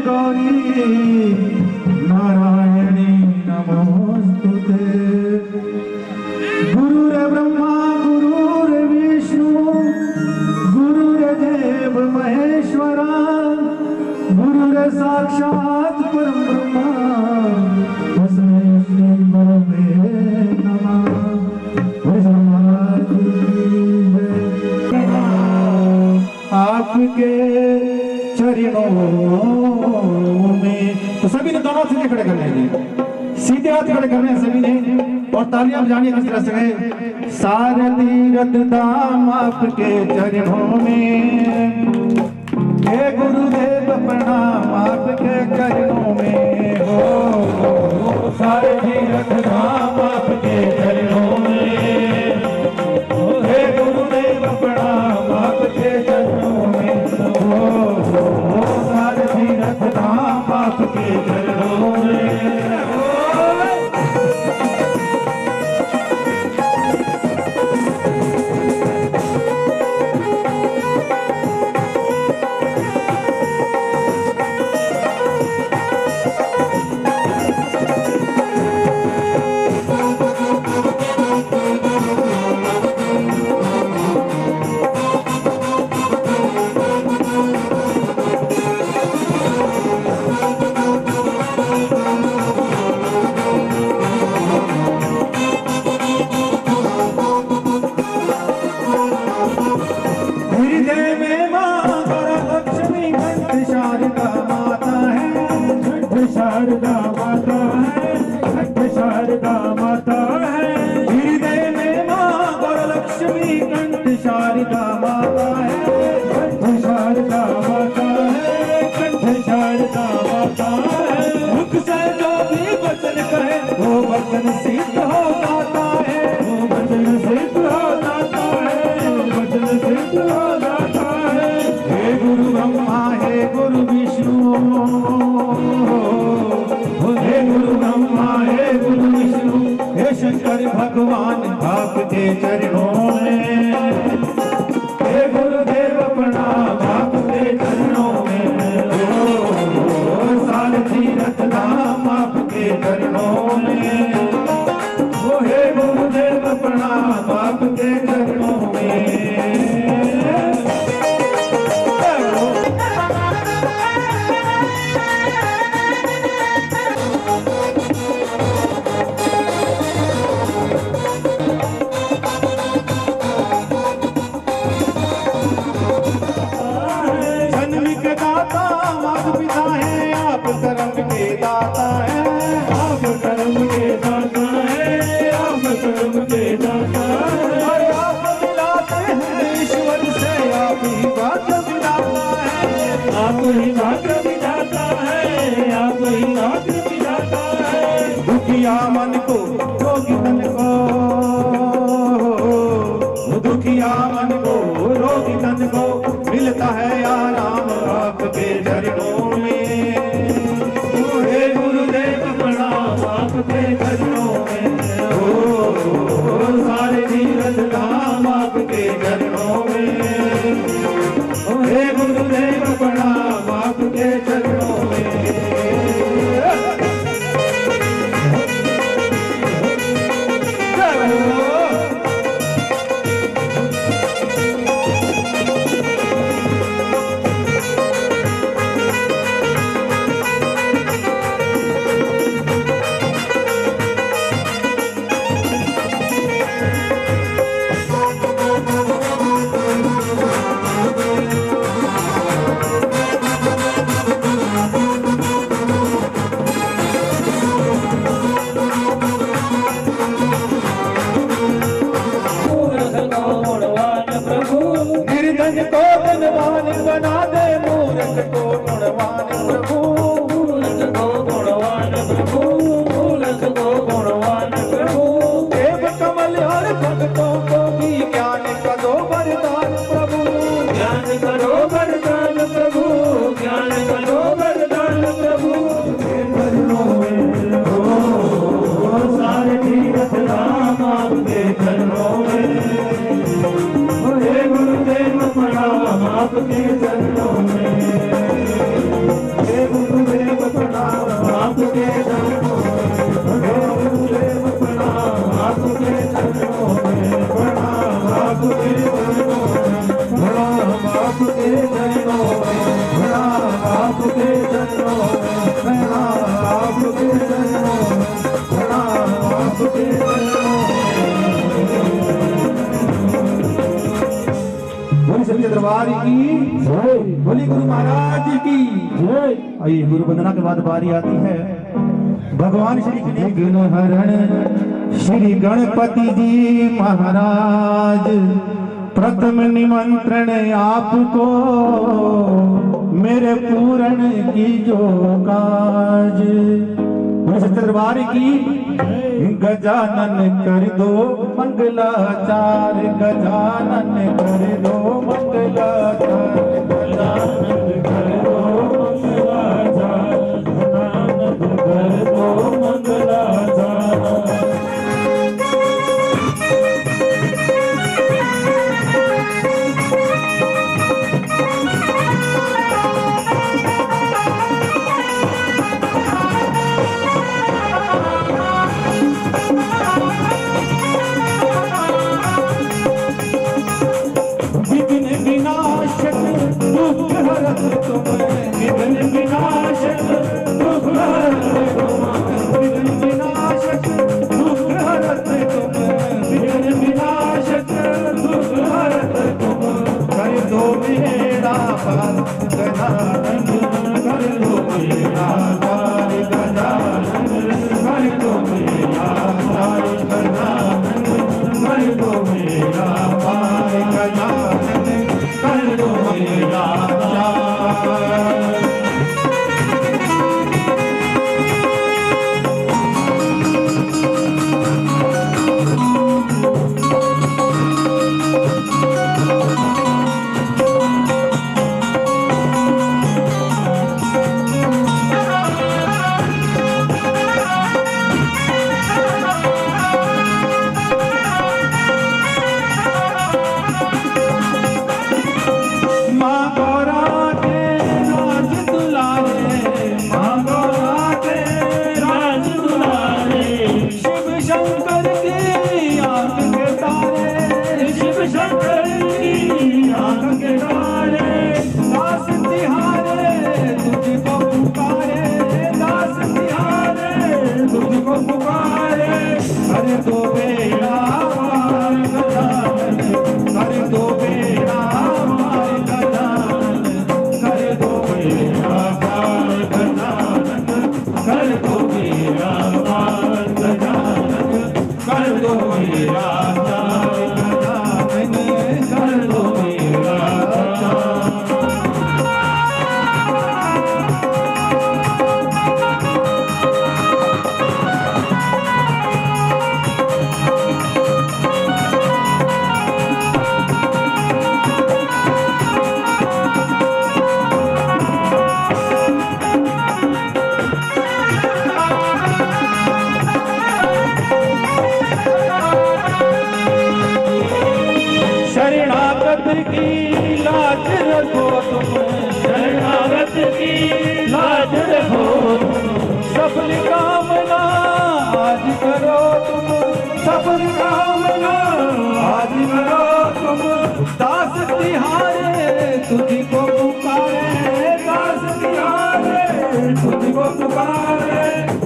गौरी नारायणी नमोस्तुते। गुरुर्ब्रह्मा गुरुर्विष्णु गुरुर्देव महेश्वरा गुरुर्साक्षात् परं ब्रह्म तस्मै श्री गुरवे नमः। आपके चरणों में तो सभी ने दोनों सीधे खड़े करने हैं, सीधे हाथ खड़े करने हैं सभी ने, और तालियां बजानिए किस तरह से गए। सारथी रथ धाम आपके चरणों में, हे गुरुदेव प्रणाम आपके चरणों में हो। सारथी रथ धाम आपके चरणों में, हे गुरुदेव प्रणाम आपके चरणों में हो। सारथी रथ धाम आपके चरणों में शारदा माता है, शारदा माता है। हृदय में मां गौरलक्ष्मी कंठ शारदा माता है, शारदा माता है, कंठ शारदा माता है। मुख से जो भी वचन कहे वो वचन सिद्ध हो जाता है, वो वचन सिद्ध हो जाता है, वचन सिद्ध हो जाता है। हे गुरु ब्रह्मा हे गुरु विष्णु, हे गुरु ब्रह्मा हे गुरु विष्णु, हे शंकर भगवान आपके चरणों में, हे गुरुदेव प्रणाम आपके चरणों में हो। सारथी रथ धाम आपके चरणों में, हे गुरुदेव प्रणाम आपके चरणों में। दुखिया मन को रोगी तन को, दुखिया मन को रोगी तन को मिलता है आराम आपके चरणों में। हे गुरुदेव आइए गुरु वंदना के बाद बारी आती है भगवान श्री विघ्न हरण श्री गणपति जी महाराज। प्रथम निमंत्रण आपको मेरे पूर्ण की जो काज। दरबार की गजानन कर दो मंगलाचार, गजानन कर दो मंगलाचार, गजानन कर दो मंगलाचार, गजानन कर दो मंगलाचार।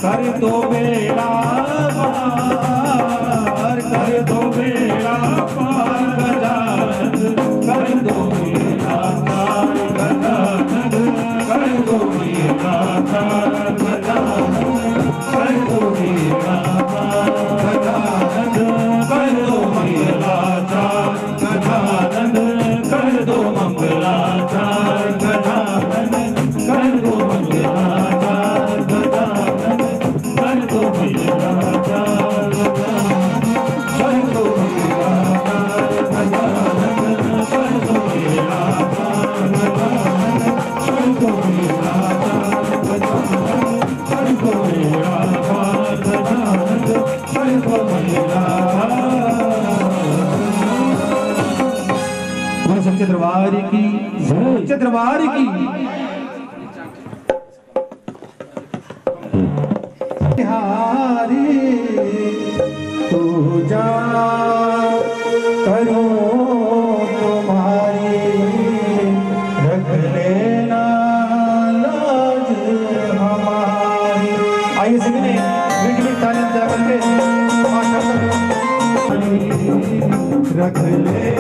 कर दो बेड़ा पार, कर दो बेड़ा पार गजानन, कर दो बेड़ा पार गजानन, कर दो बेड़ा पार गजानन, कर दो बेड़ा पार गजानन, कर दो मंगलाचार गजानन, कर दो मंगलाचार गजानन, कर दो मंगलाचार गजानन, कर दो मंगलाचार गजानन, कर दो मंगलाचार गजानन, कर दो मंगलाचार गजानन, कर दो मंगलाचार गजानन, कर दो मंगलाचार गजानन, कर दो मंगलाचार। बोलो सच्चे दरबार की जय, सच्चे दरबार की। हारी पूजा करो तुम्हारी, रख लेना लाज हमारी। आइए सभी ने मीठी तालियां बजा करके रख ले